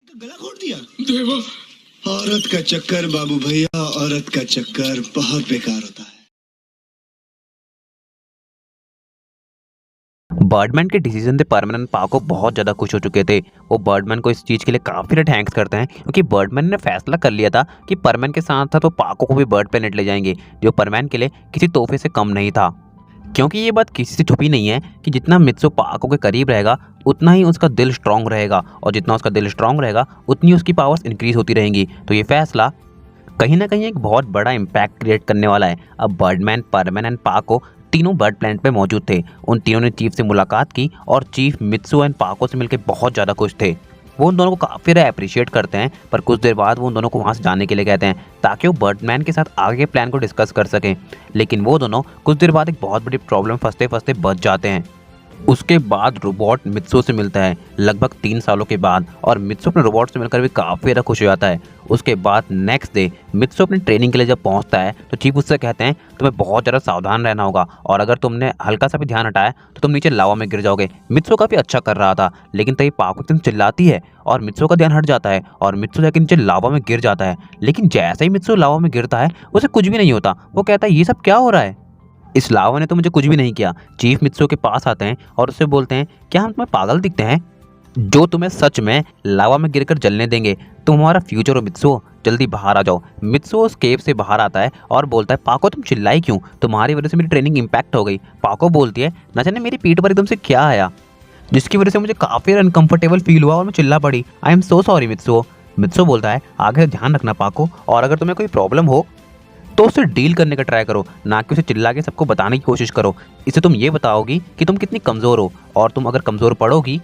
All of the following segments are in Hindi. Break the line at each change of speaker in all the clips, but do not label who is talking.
गला घोट दिया देवा। औरत का चक्कर बाबू भैया, औरत का चक्कर बहुत बेकार होता है।
बर्डमैन के डिसीजन से परमानेंट पाको बहुत ज़्यादा खुश हो चुके थे। वो बर्डमैन को इस चीज़ के लिए काफ़ी ज़्यादा थैंक्स करते हैं क्योंकि बर्डमैन ने फैसला कर लिया था कि परमैन के साथ साथ वो पाको को भी बर्ड प्लेनेट ले जाएंगे, जो परमैन के लिए किसी तोहफे से कम नहीं था। क्योंकि ये बात किसी से छुपी नहीं है कि जितना मित्सो पाको के करीब रहेगा उतना ही उसका दिल स्ट्रांग रहेगा, और जितना उसका दिल स्ट्रांग रहेगा उतनी उसकी पावर्स इंक्रीज होती रहेंगी। तो ये फैसला कहीं ना कहीं एक बहुत बड़ा इम्पैक्ट क्रिएट करने वाला है। अब बर्डमैन, परमैन एंड पाको तीनों बर्ड प्लैनेट पे मौजूद थे। उन तीनों ने चीफ से मुलाकात की और चीफ मित्सु एंड पाको से मिलकर बहुत ज़्यादा खुश थे। वो उन दोनों को काफ़ी ज़्यादा अप्रिशिएट करते हैं, पर कुछ देर बाद वो उन दोनों को वहाँ से जाने के लिए कहते हैं ताकि वो बर्डमैन के साथ आगे के प्लान को डिस्कस कर सकें। लेकिन वो दोनों कुछ देर बाद एक बहुत बड़ी प्रॉब्लम फंसते फंसते बच जाते हैं। उसके बाद रोबोट मित्सो से मिलता है लगभग 3 सालों के बाद, और मित्सो अपने रोबोट से मिलकर भी काफ़ी ज़्यादा खुश हो जाता है। उसके बाद नेक्स्ट डे मित्सो अपनी ट्रेनिंग के लिए जब पहुंचता है तो चीफ उससे कहते हैं तुम्हें बहुत ज़्यादा सावधान रहना होगा, और अगर तुमने हल्का सा भी ध्यान हटाया तो तुम नीचे लावा में गिर जाओगे। मित्सो काफ़ी अच्छा कर रहा था, लेकिन तभी पाको तुम चिल्लाती है और मित्सो का ध्यान हट जाता है और मित्सो जाके नीचे लावा में गिर जाता है। लेकिन जैसे ही मित्सो लावा में गिरता है उसे कुछ भी नहीं होता। वो कहता है ये सब क्या हो रहा है, इस लावा ने तो मुझे कुछ भी नहीं किया। चीफ मित्सो के पास आते हैं और उससे बोलते हैं क्या हम तुम्हें पागल दिखते हैं जो तुम्हें सच में लावा में गिरकर जलने देंगे? तुम हमारा फ्यूचर हो मित्सो, जल्दी बाहर आ जाओ। मित्सो उस केव से बाहर आता है और बोलता है पाको तुम चिल्लाई क्यों, तुम्हारी वजह से मेरी ट्रेनिंग इम्पैक्ट हो गई। पाको बोलती है न जाने मेरी पीठ पर एकदम से क्या आया जिसकी वजह से मुझे काफ़ी अनकंफर्टेबल फील हुआ और मैं चिल्ला पड़ी। I am so sorry मित्सो। मित्सो बोलता है आगे से ध्यान रखना पाको, और अगर तुम्हें कोई प्रॉब्लम हो तो उससे डील करने का ट्राई करो, ना कि उसे चिल्ला के सबको बताने की कोशिश करो। इससे तुम ये बताओगी कि तुम कितनी कमज़ोर हो, और तुम अगर कमज़ोर पड़ोगी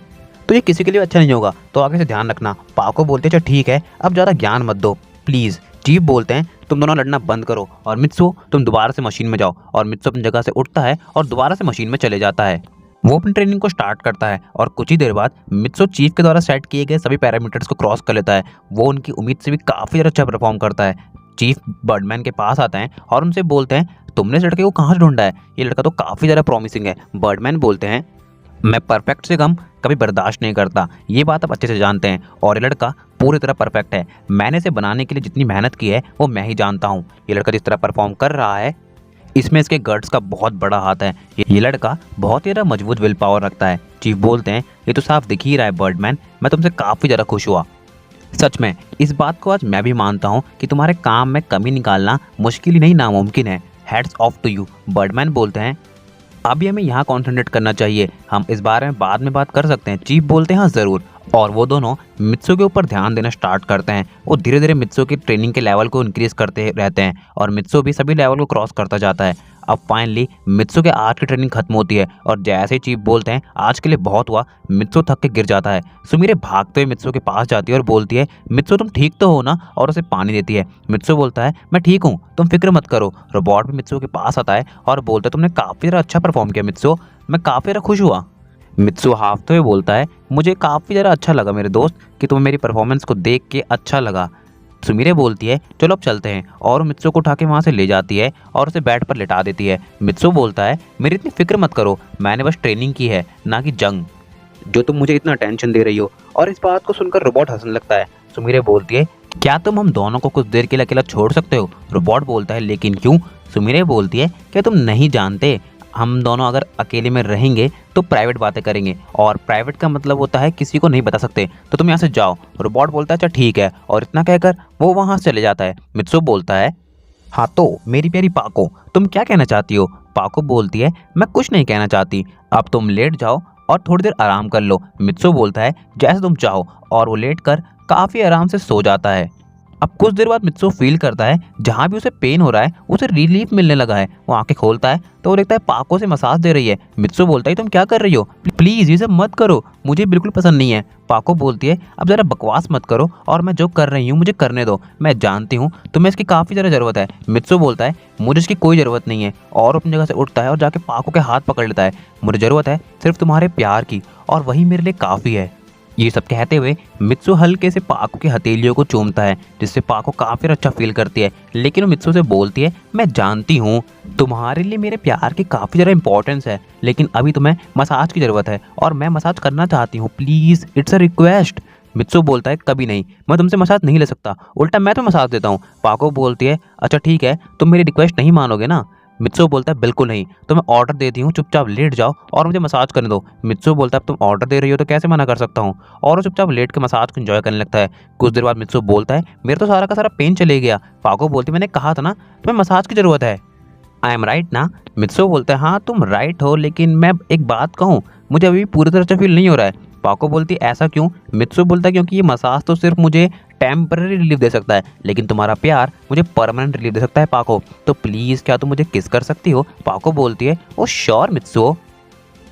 तो ये किसी के लिए अच्छा नहीं होगा, तो आगे से ध्यान रखना। पाको बोलते हैं अच्छा ठीक है, अब ज़्यादा ज्ञान मत दो प्लीज़। चीफ बोलते हैं तुम दोनों लड़ना बंद करो और मित्सो तुम दोबारा से मशीन में जाओ, और मित्सो अपनी जगह से उठता है और दोबारा से मशीन में चले जाता है। वो अपनी ट्रेनिंग को स्टार्ट करता है और कुछ ही देर बाद मित्सो चीफ के द्वारा सेट किए गए सभी पैरामीटर्स को क्रॉस कर लेता है। वो उनकी उम्मीद से भी काफ़ी ज़्यादा अच्छा परफॉर्म करता है। चीफ बर्डमैन के पास आता है और उनसे बोलते हैं तुमने इस लड़के को कहाँ से ढूंढा है, ये लड़का तो काफ़ी ज़्यादा प्रॉमिसिंग है। बर्डमैन बोलते हैं मैं परफेक्ट से कम कभी बर्दाश्त नहीं करता, ये बात आप अच्छे से जानते हैं, और ये लड़का पूरी तरह परफेक्ट है। मैंने इसे बनाने के लिए जितनी मेहनत की है वो मैं ही जानता हूँ। ये लड़का जिस तरह परफॉर्म कर रहा है इसमें इसके गट्स का बहुत बड़ा हाथ है। ये लड़का बहुत ही ज़्यादा मजबूत विल पावर रखता है। चीफ बोलते हैं ये तो साफ दिख ही रहा है बर्डमैन, मैं तुमसे काफ़ी ज़्यादा खुश हुआ। सच में इस बात को आज मैं भी मानता हूँ कि तुम्हारे काम में कमी निकालना मुश्किल ही नहीं नामुमकिन है। Hats off to you. Birdman बोलते हैं अभी हमें यहाँ कॉन्सेंट्रेट करना चाहिए, हम इस बारे में बाद में बात कर सकते हैं। चीफ बोलते हैं हाँ ज़रूर, और वो दोनों मित्सो के ऊपर ध्यान देना स्टार्ट करते हैं। वो धीरे धीरे मित्सो की ट्रेनिंग के लेवल को इंक्रीज करते रहते हैं और मित्सो भी सभी लेवल को क्रॉस करता जाता है। अब फाइनली मित्सो के आज की ट्रेनिंग खत्म होती है और जैसे ही चीफ बोलते हैं आज के लिए बहुत हुआ, मित्सो थक के गिर जाता है। सुमीरे भागते हुए मित्सो के पास जाती है और बोलती है मित्सो तुम ठीक तो हो ना, और उसे पानी देती है। मित्सो बोलता है मैं ठीक हूँ, तुम फिक्र मत करो। रोबोट भी मित्सो के पास आता है और बोलता है तुमने काफ़ी ज़्यादा अच्छा परफॉर्म किया मित्सो, मैं काफ़ी ज़्यादा खुश हुआ। मित्सो हाफते हुए बोलता है मुझे काफ़ी ज़्यादा अच्छा लगा मेरे दोस्त कि तुम्हें मेरी परफॉर्मेंस को देख के अच्छा लगा। सुमीरे बोलती है चलो अब चलते हैं, और मित्सो को उठा के वहाँ से ले जाती है और उसे बेड पर लिटा देती है। मित्सो बोलता है मेरी इतनी फिक्र मत करो, मैंने बस ट्रेनिंग की है ना कि जंग, जो तुम मुझे इतना टेंशन दे रही हो। और इस बात को सुनकर रोबोट हंसने लगता है। सुमीरे बोलती है क्या तुम हम दोनों को कुछ देर के लिए अकेला छोड़ सकते हो? रोबोट बोलता है लेकिन क्यों? सुमीरे बोलती है क्या तुम नहीं जानते हम दोनों अगर अकेले में रहेंगे तो प्राइवेट बातें करेंगे, और प्राइवेट का मतलब होता है किसी को नहीं बता सकते, तो तुम यहाँ से जाओ। रोबोट बोलता है अच्छा ठीक है, और इतना कहकर वो वहाँ से चले जाता है। मित्सो बोलता है हाँ तो मेरी प्यारी पाको तुम क्या कहना चाहती हो? पाको बोलती है मैं कुछ नहीं कहना चाहती, अब तुम लेट जाओ और थोड़ी देर आराम कर लो। मित्सो बोलता है जैसे तुम चाहो, और वो लेट कर काफ़ी आराम से सो जाता है। अब कुछ देर बाद मित्सो फील करता है जहाँ भी उसे पेन हो रहा है उसे रिलीफ मिलने लगा है। वो आंखें खोलता है तो वो देखता है पाको से मसाज दे रही है। मित्सो बोलता है तुम क्या कर रही हो, प्लीज़ ये सब मत करो, मुझे बिल्कुल पसंद नहीं है। पाको बोलती है अब ज़रा बकवास मत करो और मैं जो कर रही हूँ मुझे करने दो, मैं जानती हूँ तुम्हें इसकी काफ़ी ज़्यादा ज़रूरत है। मित्सो बोलता है मुझे इसकी कोई ज़रूरत नहीं है, और अपनी जगह से उठता है और जाके पाको के हाथ पकड़ लेता है। मुझे ज़रूरत है सिर्फ तुम्हारे प्यार की, और वही मेरे लिए काफ़ी है। ये सब कहते हुए मित्सो हल्के से पाको की हथेलियों को चूमता है, जिससे पाको काफ़ी अच्छा फील करती है। लेकिन वो मित्सो से बोलती है मैं जानती हूँ तुम्हारे लिए मेरे प्यार की काफ़ी ज़्यादा इंपॉर्टेंस है, लेकिन अभी तुम्हें मसाज की ज़रूरत है और मैं मसाज करना चाहती हूँ, प्लीज़ इट्स अ रिक्वेस्ट। मित्सु बोलता है कभी नहीं, मैं तुमसे मसाज नहीं ले सकता, उल्टा मैं तुम्हें मसाज देता हूँ। पाको बोलती है अच्छा ठीक है, तुम मेरी रिक्वेस्ट नहीं मानोगे ना। मित्सु बोलता है बिल्कुल नहीं, तो मैं ऑर्डर देती हूँ, चुपचाप लेट जाओ और मुझे मसाज करने दो। मित्सु बोलता है अब तुम ऑर्डर दे रही हो तो कैसे मना कर सकता हूँ, और वो चुपचाप लेट के मसाज को एंजॉय करने लगता है। कुछ देर बाद मित्सु बोलता है मेरा तो सारा का सारा पेन चले गया। पाको बोलती है मैंने कहा था ना तुम्हें मसाज की ज़रूरत है, आई एम राइट ना। मित्सु बोलता है हाँ तुम राइट हो, लेकिन मैं एक बात कहूँ, मुझे अभी भी पूरी तरह से फील नहीं हो रहा है। पाको बोलती है ऐसा क्यों। मित्सु बोलता है क्योंकि ये मसाज तो सिर्फ मुझे टेम्पररी रिलीफ दे सकता है, लेकिन तुम्हारा प्यार मुझे परमानेंट रिलीफ दे सकता है पाको, तो प्लीज़ क्या तुम मुझे किस कर सकती हो। पाको बोलती है ओ श्योर मित्सु,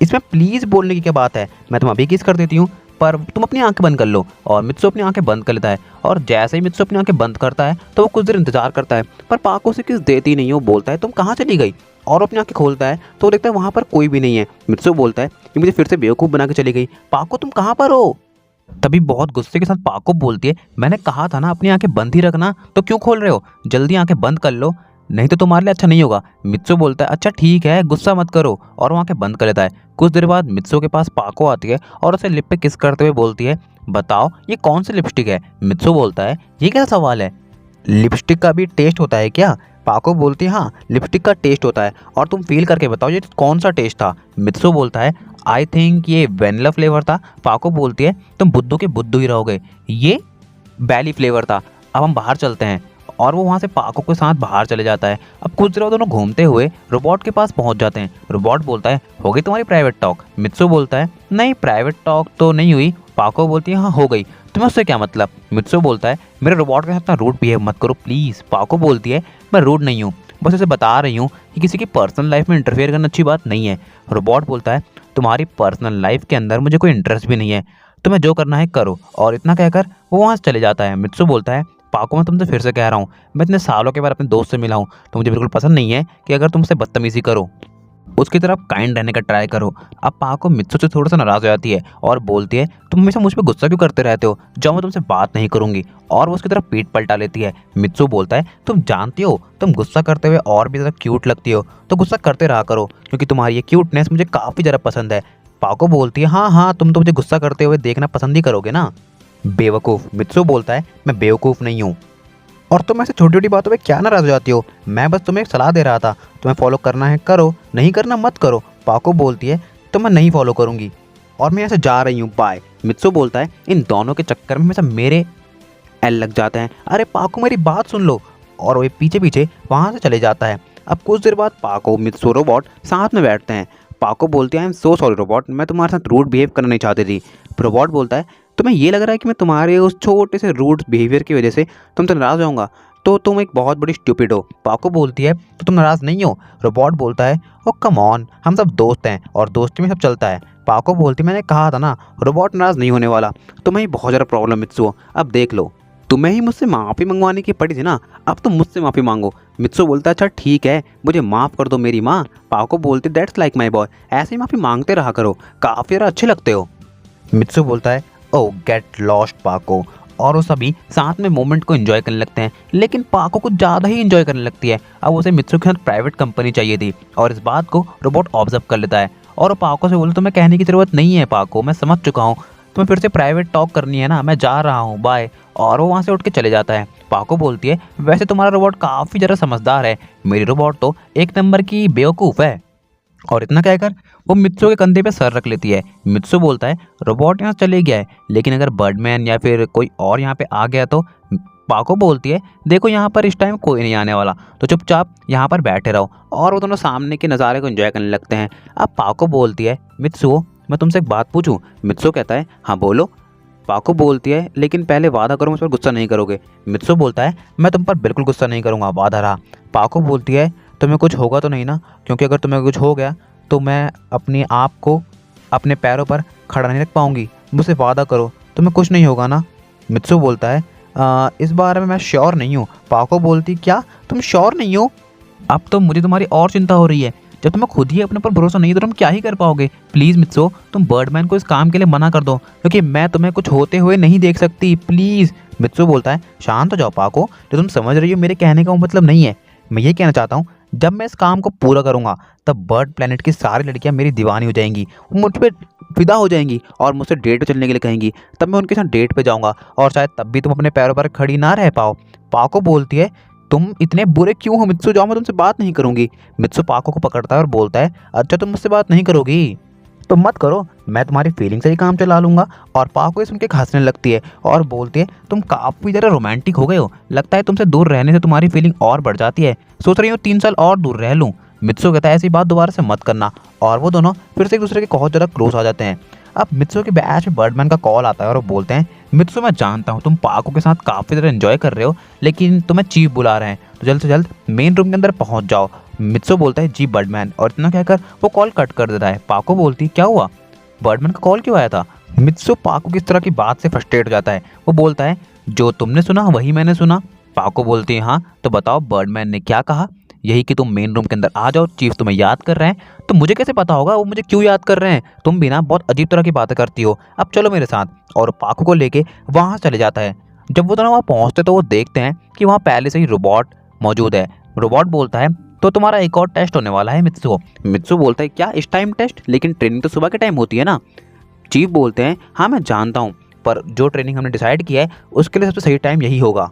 इसमें प्लीज़ बोलने की क्या बात है, मैं तुम अभी किस कर देती हूँ, पर तुम अपनी आंखें बंद कर लो। और मित्सु अपनी आंखें बंद कर लेता है, और जैसे ही मित्सु अपनी आंखें बंद करता है तो वो कुछ देर इंतजार करता है, पर पाको से किस देती नहीं है। वो बोलता है तुम कहाँ चली गई, और अपनी आंखें खोलता है तो देखता है वहाँ पर कोई भी नहीं है। मित्सु बोलता है ये मुझे फिर से बेवकूफ़ बना के चली गई, पाको तुम कहाँ पर हो। तभी बहुत गुस्से के साथ पाको बोलती है मैंने कहा था ना अपनी आंखें बंद ही रखना, तो क्यों खोल रहे हो, जल्दी आंखें बंद कर लो, नहीं तो तुम्हारे लिए अच्छा नहीं होगा। मित्सु बोलता है अच्छा ठीक है गुस्सा मत करो, और वो आंखें बंद कर लेता है। कुछ देर बाद मित्सु के पास पाको आती है और उसे लिप पे किस करते हुए बोलती है बताओ ये कौन सी लिपस्टिक है। मित्सु बोलता है ये कैसा सवाल है, लिपस्टिक का भी टेस्ट होता है क्या। पाको बोलती है हाँ लिपस्टिक का टेस्ट होता है, और तुम फील करके बताओ ये कौन सा टेस्ट था। मित्सु बोलता है आई थिंक ये वेनिला फ्लेवर था। पाको बोलती है तुम बुद्धू के बुद्धू ही रहोगे, ये बैली फ्लेवर था, अब हम बाहर चलते हैं। और वो वहाँ से पाको के साथ बाहर चले जाता है। अब कुछ देर दोनों घूमते हुए रोबोट के पास पहुँच जाते हैं। रोबोट बोलता है हो गई तुम्हारी प्राइवेट टॉक। मित्सु बोलता है नहीं प्राइवेट टॉक तो नहीं हुई। पाको बोलती है हाँ हो गई, तुम्हें उससे क्या मतलब। मित्सु बोलता है मेरे रोबोट के साथ इतना रूड बिहेव मत करो प्लीज़। पाको बोलती है मैं रूड नहीं हूँ, बस इसे बता रही हूँ कि किसी की पर्सनल लाइफ में इंटरफेयर करना अच्छी बात नहीं है। रोबोट बोलता है तुम्हारी पर्सनल लाइफ के अंदर मुझे कोई इंटरेस्ट भी नहीं है, तुम्हें जो करना है करो, और इतना कहकर वो वहाँ से चले जाता है। मित्सु बोलता है पाको मैं तुमसे फिर से कह रहा हूँ, मैं इतने सालों के बाद अपने दोस्त से मिला हूँ, तो मुझे बिल्कुल पसंद नहीं है कि अगर तुम उससे बदतमीजी करो, उसकी तरफ काइंड रहने का ट्राई करो। अब पाको मित्सु से थोड़ा सा नाराज़ हो जाती है और बोलती है तुम हमेशा मुझ पर गुस्सा क्यों करते रहते हो, जाओ मैं तुमसे बात नहीं करूंगी, और वो उसकी तरफ पीठ पलटा लेती है। मित्सु बोलता है तुम जानती हो तुम गुस्सा करते हुए और भी ज़्यादा क्यूट लगती हो, तो गुस्सा करते रहा करो, क्योंकि तुम्हारी ये क्यूटनेस मुझे काफ़ी ज़्यादा पसंद है। पाको बोलती है हाँ हाँ तुम तो मुझे गुस्सा करते हुए देखना पसंद ही करोगे ना, बेवकूफ़। मित्सु बोलता है मैं बेवकूफ़ नहीं हूँ, और तुम ऐसे छोटी छोटी बातों पे क्या नाराज हो जाती हो, मैं बस तुम्हें एक सलाह दे रहा था, तुम्हें फॉलो करना है करो, नहीं करना मत करो। पाको बोलती है तो मैं नहीं फॉलो करूंगी और मैं ऐसे जा रही हूँ बाय। मित्सु बोलता है इन दोनों के चक्कर में हमेशा मेरे एल लग जाते हैं, अरे पाको मेरी बात सुन लो, और वो पीछे पीछे वहाँ से चले जाता है। अब कुछ देर बाद पाको मित्सु रोबोट साथ में बैठते हैं। पाको बोलती है I am so sorry robot, मैं तुम्हारे साथ रूड बिहेव करना नहीं चाहती थी। रोबोट बोलता है तुम्हें ये लग रहा है कि मैं तुम्हारे उस छोटे से रूड बिहेवियर की वजह से तुमसे नाराज़ होऊंगा, तो तुम एक बहुत बड़ी स्टूपिड हो। पाको बोलती है तो तुम नाराज़ नहीं हो। रोबोट बोलता है ओ कम ऑन, हम सब दोस्त हैं और दोस्ती में सब चलता है। पाको बोलती मैंने कहा था ना रोबोट नाराज़ नहीं होने वाला, तुम्हें ही बहुत ज़्यादा प्रॉब्लम मित्सु, अब देख लो, तुम्हें ही मुझसे माफ़ी मंगवाने की पड़ी थी ना, अब तुम मुझसे माफ़ी मांगो। मित्सु बोलता है अच्छा ठीक है मुझे माफ़ कर दो मेरी माँ। पाको बोलती दैट्स लाइक माई बॉय, ऐसे ही माफ़ी मांगते रहा करो, काफ़ी ज़्यादा अच्छे लगते हो। मित्सु बोलता है ओ गेट लॉस्ट पाको, और वो सभी साथ में मोमेंट को एंजॉय करने लगते हैं, लेकिन पाको कुछ ज़्यादा ही एंजॉय करने लगती है। अब उसे मित्सु के साथ प्राइवेट कंपनी चाहिए थी, और इस बात को रोबोट ऑब्जर्व कर लेता है, और वो पाको से बोले तुम्हें कहने की ज़रूरत नहीं है पाको, मैं समझ चुका हूँ, तुम्हें फिर से प्राइवेट टॉक करनी है ना, मैं जा रहा हूँ बाय। और वो वहाँ से उठ के चले जाता है। पाको बोलती है वैसे तुम्हारा रोबोट काफ़ी ज़्यादा समझदार है, मेरी रोबोट तो एक नंबर की बेवकूफ़ है। और इतना कहकर वो मित्सु के कंधे पे सर रख लेती है। मित्सु बोलता है रोबोट यहाँ चले गया है, लेकिन अगर बर्डमैन या फिर कोई और यहाँ पे आ गया तो। पाको बोलती है देखो यहाँ पर इस टाइम कोई नहीं आने वाला, तो चुपचाप यहाँ पर बैठे रहो, और वो दोनों सामने के नज़ारे को एंजॉय करने लगते हैं। अब पाको बोलती है मित्सु मैं तुमसे एक बात पूछूं। मित्सु कहता है हाँ बोलो। पाको बोलती है लेकिन पहले वादा करो मुझ पर गुस्सा नहीं करोगे। मित्सु बोलता है मैं तुम पर बिल्कुल गुस्सा नहीं करूँगा, वादा रहा। पाको बोलती है तुम्हें कुछ होगा तो नहीं ना, क्योंकि अगर तुम्हें कुछ हो गया तो मैं अपने आप को अपने पैरों पर खड़ा नहीं रख पाऊंगी, मुझसे वादा करो तुम्हें कुछ नहीं होगा ना। मित्सु बोलता है इस बारे में मैं श्योर नहीं हूँ। पाको बोलती क्या तुम श्योर नहीं हो, अब तो मुझे तुम्हारी और चिंता हो रही है, जब तुम्हें खुद ही अपने पर भरोसा नहीं है तो तुम क्या ही कर पाओगे। प्लीज़ मित्सु तुम बर्डमैन को इस काम के लिए मना कर दो, क्योंकि मैं तुम्हें कुछ होते हुए नहीं देख सकती, प्लीज़। मित्सु बोलता है शांत हो जाओ पाको, जो तुम समझ रही हो मेरे कहने का वो मतलब नहीं है, मैं ये कहना चाहता हूँ जब मैं इस काम को पूरा करूँगा तब बर्ड प्लेनेट की सारी लड़कियाँ मेरी दीवानी हो जाएंगी, वो मुझ पर फिदा हो जाएंगी और मुझसे डेट पे चलने के लिए कहेंगी। तब मैं उनके साथ डेट पे जाऊंगा और शायद तब भी तुम अपने पैरों पर खड़ी ना रह पाओ। पाको बोलती है तुम इतने बुरे क्यों हो मित्सु, जाओ मैं तुमसे बात नहीं करूंगी। मित्सु पाको को पकड़ता है और बोलता है अच्छा तुम मुझसे बात नहीं करोगी तो मत करो, मैं तुम्हारी फीलिंग से ही काम चला लूंगा। और पाको ये सुन के हंसने लगती है और बोलती है तुम काफ़ी ज़्यादा रोमांटिक हो गए हो, लगता है तुमसे दूर रहने से तुम्हारी फीलिंग और बढ़ जाती है, सोच रही हूँ 3 साल और दूर रह लूँ। मित्सु कहता है ऐसी बात दोबारा से मत करना और वो दोनों फिर से एक दूसरे के बहुत ज़्यादा क्लोज आ जाते हैं। अब मित्सु के बैच में बर्डमैन का कॉल आता है और वो बोलते हैं मित्सु मैं जानता हूँ तुम पाको के साथ काफ़ी ज़्यादा एंजॉय कर रहे हो, लेकिन तुम्हें चीफ बुला रहे हैं तो जल्द से जल्द मेन रूम के अंदर पहुँच जाओ। मित्सु बोलता है जी बर्डमैन, और इतना कहकर वो कॉल कट कर देता है। पाको बोलती क्या हुआ, बर्डमैन का कॉल क्यों आया था। मित्सु पाको की इस तरह की बात से फ्रस्ट्रेट हो जाता है। वो बोलता है जो तुमने सुना वही मैंने सुना। पाको बोलती है हाँ तो बताओ बर्डमैन ने क्या कहा। यही कि तुम मेन रूम के अंदर आ जाओ, चीफ तुम्हें याद कर रहे हैं। तो मुझे कैसे पता होगा वो मुझे क्यों याद कर रहे हैं, तुम भी ना बहुत अजीब तरह की बातें करती हो, अब चलो मेरे साथ। और पाको को लेके वहाँ चले जाता है। जब वो दोनों वहाँ पहुँचते तो वो देखते हैं कि वहाँ पहले से ही रोबोट मौजूद है। रोबोट बोलता है तो तुम्हारा एक और टेस्ट होने वाला है मित्सु। मित्सु बोलता है क्या इस टाइम टेस्ट, लेकिन ट्रेनिंग तो सुबह के टाइम होती है ना। चीफ बोलते हैं हाँ मैं जानता हूँ, पर जो ट्रेनिंग हमने डिसाइड किया है उसके लिए सबसे सही टाइम यही होगा।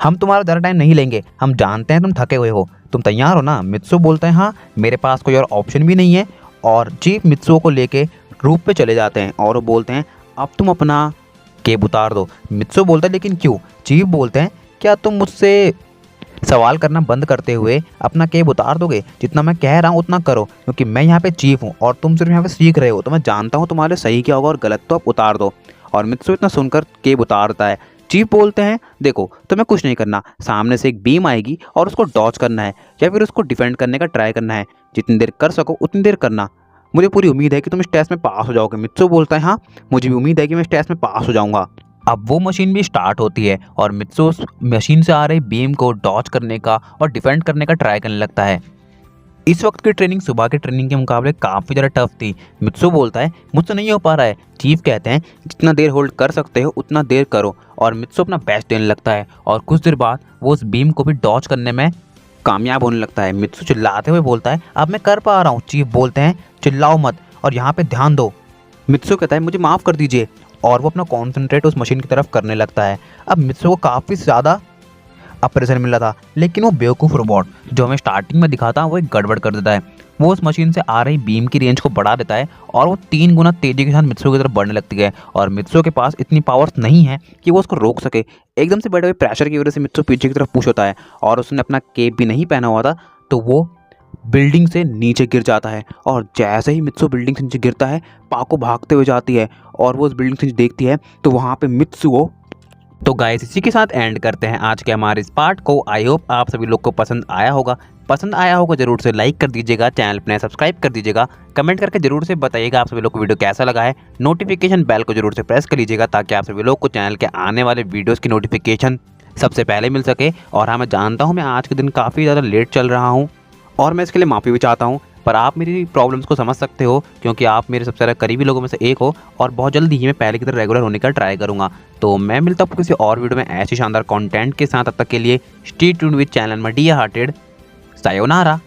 हम तुम्हारा ज़्यादा टाइम नहीं लेंगे, हम जानते हैं तुम थके हुए हो, तुम तैयार हो ना। मित्सु बोलते हैं हाँ मेरे पास कोई और ऑप्शन भी नहीं है। और चीफ मित्सु को लेके रूप पे चले जाते हैं और वो बोलते हैं अब तुम अपना केब उतार दो। मित्सु बोलता है लेकिन क्यों। चीफ बोलते हैं क्या तुम मुझसे सवाल करना बंद करते हुए अपना केब उतार दोगे, जितना मैं कह रहा हूँ उतना करो, क्योंकि मैं यहाँ पे चीफ हूँ और तुम सिर्फ यहाँ पे सीख रहे हो, तो मैं जानता हूँ तुम्हारे सही क्या होगा और गलत, तो आप उतार दो। और मित्सु इतना सुनकर केब उतारता है। चीफ बोलते हैं देखो तुम्हें कुछ नहीं करना, सामने से एक बीम आएगी और उसको डॉज करना है या फिर उसको डिफेंड करने का ट्राई करना है, जितनी देर कर सको उतनी देर करना। मुझे पूरी उम्मीद है कि तुम इस टेस्ट में पास हो जाओगे। मित्सु बोलता है हाँ मुझे भी उम्मीद है कि मैं इस टेस्ट में पास हो जाऊँगा। अब वो मशीन भी स्टार्ट होती है और मित्सु उस मशीन से आ रही बीम को डॉज करने का और डिफेंड करने का ट्राई करने लगता है। इस वक्त की ट्रेनिंग सुबह की ट्रेनिंग के मुकाबले काफ़ी ज़्यादा टफ थी। मित्सु बोलता है मुझसे नहीं हो पा रहा है। चीफ कहते हैं जितना देर होल्ड कर सकते हो उतना देर करो, और मित्सु अपना बेस्ट देने लगता है और कुछ देर बाद वो उस बीम को भी डॉज करने में कामयाब होने लगता है। मित्सु चिल्लाते हुए बोलता है अब मैं कर पा रहा हूँ। चीफ बोलते हैं चिल्लाओ मत और यहाँ पे ध्यान दो। मित्सु कहता है मुझे माफ़ कर दीजिए, और वो अपना कॉन्सेंट्रेट उस मशीन की तरफ करने लगता है। अब मित्सु को काफ़ी ज़्यादा अप्रेजर मिला था, लेकिन वो बेवकूफ़ रोबोट जो हमें स्टार्टिंग में दिखाता वो एक गड़बड़ कर देता है। वो उस मशीन से आ रही बीम की रेंज को बढ़ा देता है और वो 3 गुना तेज़ी के साथ मित्सु की तरफ बढ़ने लगती है। और मित्सु के पास इतनी पावर्स नहीं है कि वो उसको रोक सके। एकदम से बढ़े हुए प्रेशर की वजह से मित्सु पीछे की तरफ पुश होता है और उसने अपना केप भी नहीं पहना हुआ था, तो वो बिल्डिंग से नीचे गिर जाता है। और जैसे ही मित्सु बिल्डिंग से नीचे गिरता है पाको भागते हुए जाती है और वो उस बिल्डिंग से नीचे देखती है तो वहाँ पे मित्सु हो। तो गाइस इसी के साथ एंड करते हैं आज के हमारे इस पार्ट को। आई होप आप सभी लोग को पसंद आया होगा जरूर से लाइक कर दीजिएगा, चैनल पर सब्सक्राइब कर दीजिएगा, कमेंट करके जरूर से बताइएगा आप सभी लोग को वीडियो कैसा लगा है। नोटिफिकेशन बेल को जरूर से प्रेस कर लीजिएगा ताकि आप सभी लोग को चैनल के आने वाले वीडियोज़ की नोटिफिकेशन सबसे पहले मिल सके। और हाँ मैं जानता हूँ मैं आज के दिन काफ़ी ज़्यादा लेट चल रहा हूँ और मैं इसके लिए माफ़ी भी चाहता हूँ, पर आप मेरी प्रॉब्लम्स को समझ सकते हो क्योंकि आप मेरे सबसे ज़्यादा करीबी लोगों में से एक हो। और बहुत जल्दी ही मैं पहले की तरह रेगुलर होने का ट्राई करूँगा। तो मैं मिलता हूँ किसी और वीडियो में ऐसी शानदार कंटेंट के साथ। तब तक के लिए stay tuned with channel media hearted. Sayonara.